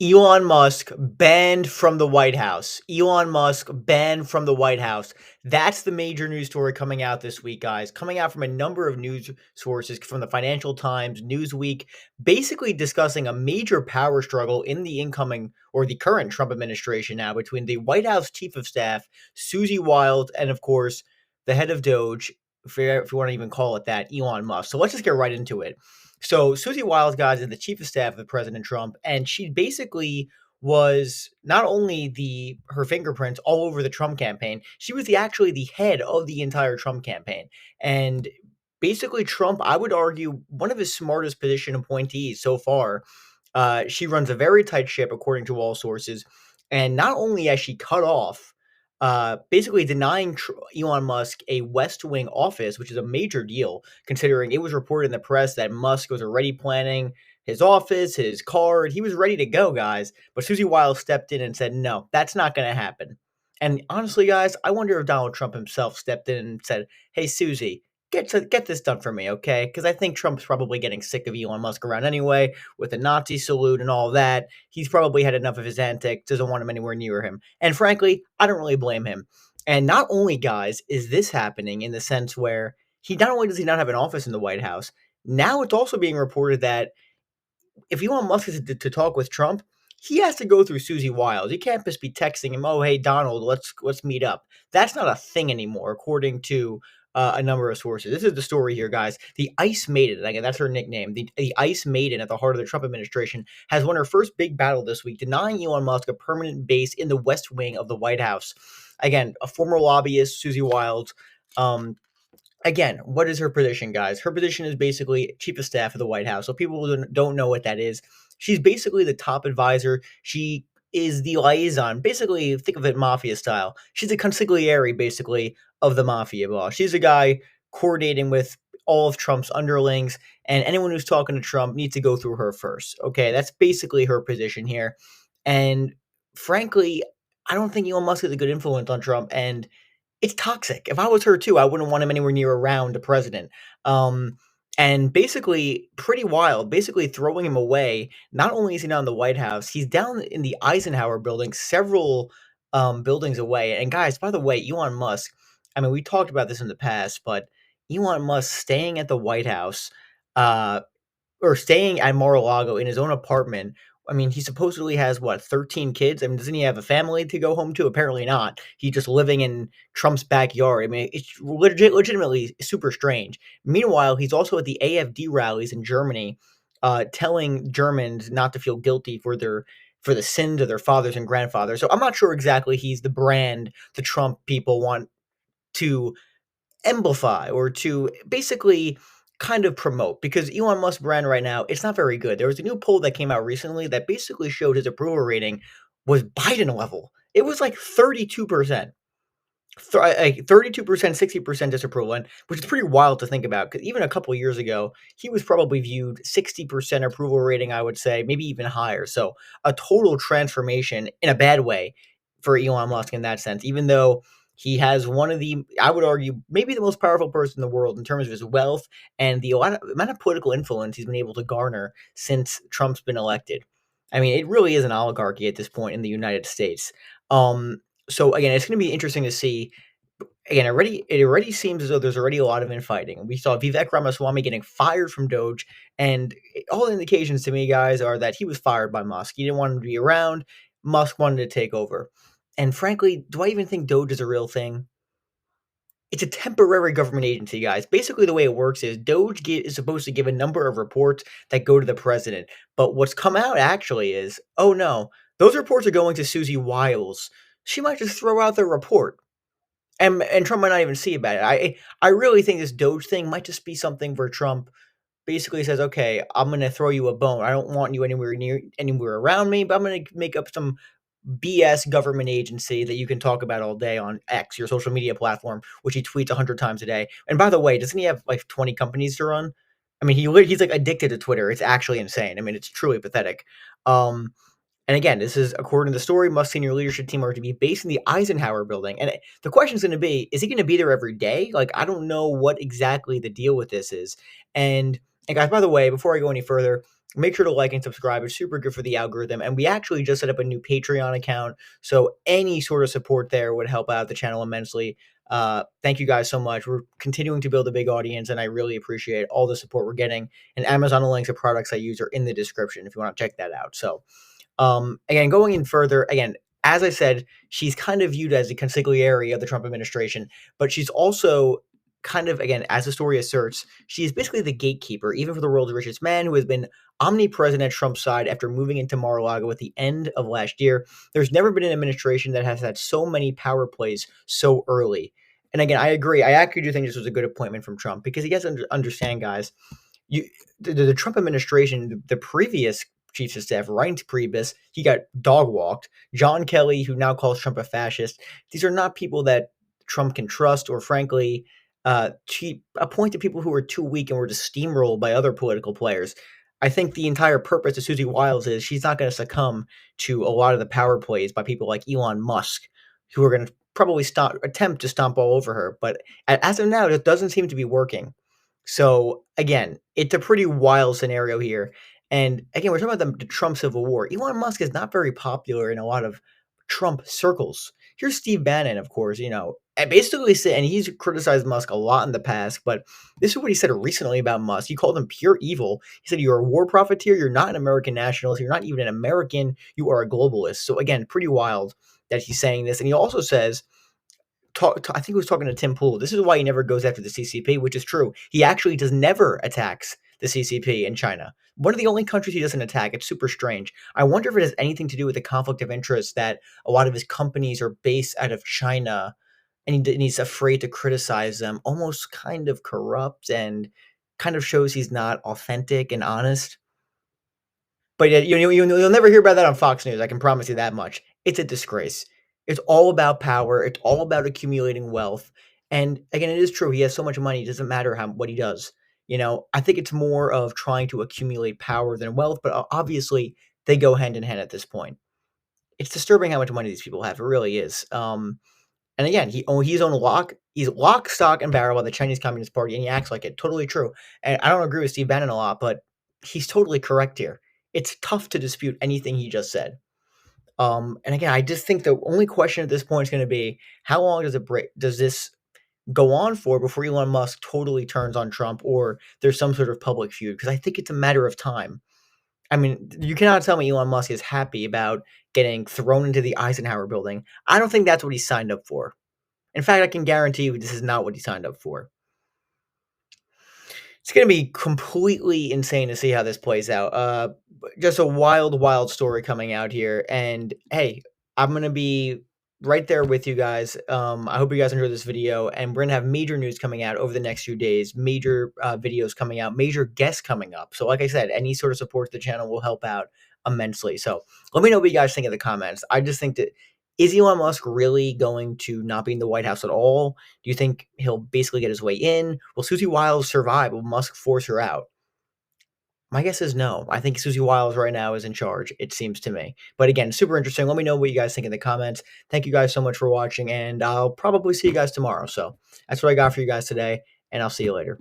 Elon Musk banned from the White House. Elon Musk banned from the White House. That's the major news story coming out this week, guys. Coming out from a number of news sources from the Financial Times, Newsweek, basically discussing a major power struggle in the incoming or the current Trump administration now between the White House chief of staff, Susie Wild, and of course, the head of Doge, if you want to even call it that, Elon Musk. So let's just get right into it. So Susie Wiles, guys, is the chief of staff of President Trump, and she basically was not only her fingerprints all over the Trump campaign, she was actually the head of the entire Trump campaign. And basically, Trump, I would argue, one of his smartest position appointees so far. She runs a very tight ship, according to all sources. And not only has she cut off basically denying Elon Musk a West Wing office, which is a major deal, considering it was reported in the press that Musk was already planning his office, his card. He was ready to go, guys. But Susie Wiles stepped in and said, no, that's not going to happen. And honestly, guys, I wonder if Donald Trump himself stepped in and said, hey, Susie, get this done for me, okay? Because I think Trump's probably getting sick of Elon Musk around anyway, with the Nazi salute and all that. He's probably had enough of his antics, doesn't want him anywhere near him. And frankly, I don't really blame him. And not only, guys, is this happening in the sense where he not only does he not have an office in the White House, now it's also being reported that if Elon Musk is to talk with Trump, he has to go through Susie Wiles. He can't just be texting him, "Oh, hey Donald, let's meet up." That's not a thing anymore, according to a number of sources. This is the story here, guys. The Ice Maiden, again, that's her nickname. The Ice Maiden at the heart of the Trump administration has won her first big battle this week, denying Elon Musk a permanent base in the West Wing of the White House. Again, a former lobbyist, Susie Wild. Um, Again, what is her position, guys? Her position is basically chief of staff of the White House. So people who don't know what that is, she's basically the top advisor. She is the liaison. Basically, think of it mafia style. She's a consigliere, basically, of the mafia boss. She's a guy coordinating with all of Trump's underlings, and anyone who's talking to Trump needs to go through her first. Okay, that's basically her position here. And frankly, I don't think Elon Musk has a good influence on Trump, and it's toxic. If I was her too, I wouldn't want him anywhere near around the president. Um, and basically, pretty wild. Basically, throwing him away. Not only is he not in the White House, he's down in the Eisenhower building, several buildings away. And guys, by the way, Elon Musk. I mean, we talked about this in the past, but Elon Musk staying at the White House, uh, or staying at Mar-a-Lago in his own apartment. I mean, he supposedly has what, 13 kids? I mean, doesn't he have a family to go home to? Apparently not. He's just living in Trump's backyard. I mean, it's legitimately super strange. Meanwhile, he's also at the AFD rallies in Germany, telling Germans not to feel guilty for the sins of their fathers and grandfathers. So I'm not sure exactly he's the brand the Trump people want to amplify or to basically kind of promote, because Elon Musk's brand right now, it's not very good. There was a new poll that came out recently that basically showed his approval rating was Biden level. It was like 32%. 32%, 60% disapproval, which is pretty wild to think about, because even a couple years ago, he was probably viewed 60% approval rating, I would say, maybe even higher. So a total transformation in a bad way for Elon Musk in that sense, even though he has one of the, I would argue, maybe the most powerful person in the world in terms of his wealth and the amount of political influence he's been able to garner since Trump's been elected. I mean, it really is an oligarchy at this point in the United States. So again, it's going to be interesting to see. Again, it already seems as though there's already a lot of infighting. We saw Vivek Ramaswamy getting fired from Doge, and all indications to me, guys, are that he was fired by Musk. He didn't want him to be around. Musk wanted to take over. And frankly, do I even think Doge is a real thing? It's a temporary government agency, guys. Basically, the way it works is Doge is supposed to give a number of reports that go to the president. But what's come out actually is, oh no, those reports are going to Susie Wiles. She might just throw out the report. And Trump might not even see about it. I really think this Doge thing might just be something where Trump basically says, "Okay, I'm gonna throw you a bone. I don't want you anywhere around me, but I'm gonna make up some BS government agency that you can talk about all day on X, your social media platform, which he tweets 100 times a day." And by the way, doesn't he have like 20 companies to run? I mean, he's like addicted to Twitter. It's actually insane. I mean, it's truly pathetic. And again, this is according to the story. Musk's senior leadership team are to be based in the Eisenhower building. And the question is going to be, is he going to be there every day? Like, I don't know what exactly the deal with this is. And guys, by the way, before I go any further, make sure to like and subscribe. It's super good for the algorithm. And we actually just set up a new Patreon account. So any sort of support there would help out the channel immensely. Thank you guys so much. We're continuing to build a big audience, and I really appreciate all the support we're getting. And Amazon links of products I use are in the description if you want to check that out. So again, going in further, again, as I said, she's kind of viewed as a consigliere of the Trump administration, but she's also kind of, again, as the story asserts, she is basically the gatekeeper, even for the world's richest man, who has been omnipresent at Trump's side after moving into Mar-a-Lago at the end of last year. There's never been an administration that has had so many power plays so early. And again, I agree. I actually do think this was a good appointment from Trump because he has to understand, guys, you the Trump administration, the previous chiefs of staff, Reince Priebus, he got dog walked. John Kelly, who now calls Trump a fascist. These are not people that Trump can trust, or frankly, he appointed people who were too weak and were just steamrolled by other political players. I think the entire purpose of Susie Wiles is she's not going to succumb to a lot of the power plays by people like Elon Musk, who are going to probably attempt to stomp all over her. But as of now, it doesn't seem to be working. So again, it's a pretty wild scenario here. And again, we're talking about the Trump Civil War. Elon Musk is not very popular in a lot of Trump circles. Here's Steve Bannon, of course, and basically said, and he's criticized Musk a lot in the past, but this is what he said recently about Musk. He called him pure evil. He said, "You're a war profiteer. You're not an American nationalist. You're not even an American. You are a globalist." So again, pretty wild that he's saying this. And he also says, I think he was talking to Tim Pool. This is why he never goes after the CCP, which is true. He actually never attacks the CCP in China. One of the only countries he doesn't attack. It's super strange. I wonder if it has anything to do with the conflict of interest that a lot of his companies are based out of China, and he's afraid to criticize them, almost kind of corrupt, and kind of shows he's not authentic and honest. But you'll never hear about that on Fox News. I can promise you that much. It's a disgrace. It's all about power. It's all about accumulating wealth. And again, it is true. He has so much money. It doesn't matter what he does. I think it's more of trying to accumulate power than wealth. But obviously, they go hand in hand at this point. It's disturbing how much money these people have. It really is. And again, he's lock, stock, and barrel by the Chinese Communist Party, and he acts like it. Totally true. And I don't agree with Steve Bannon a lot, but he's totally correct here. It's tough to dispute anything he just said. And again, I just think the only question at this point is going to be how long does this go on for before Elon Musk totally turns on Trump, or there's some sort of public feud? Because I think it's a matter of time. I mean, you cannot tell me Elon Musk is happy about getting thrown into the Eisenhower building. I don't think that's what he signed up for. In fact, I can guarantee you this is not what he signed up for. It's going to be completely insane to see how this plays out. Just a wild, wild story coming out here. And hey, I'm going to be right there with you guys. I hope you guys enjoyed this video. And we're going to have major news coming out over the next few days, major videos coming out, major guests coming up. So like I said, any sort of support to the channel will help out immensely. So let me know what you guys think in the comments. I just think that, is Elon Musk really going to not be in the White House at all? Do you think he'll basically get his way in? Will Susie Wiles survive? Will Musk force her out? My guess is no. I think Susie Wiles right now is in charge, it seems to me. But again, super interesting. Let me know what you guys think in the comments. Thank you guys so much for watching, and I'll probably see you guys tomorrow. So that's what I got for you guys today, and I'll see you later.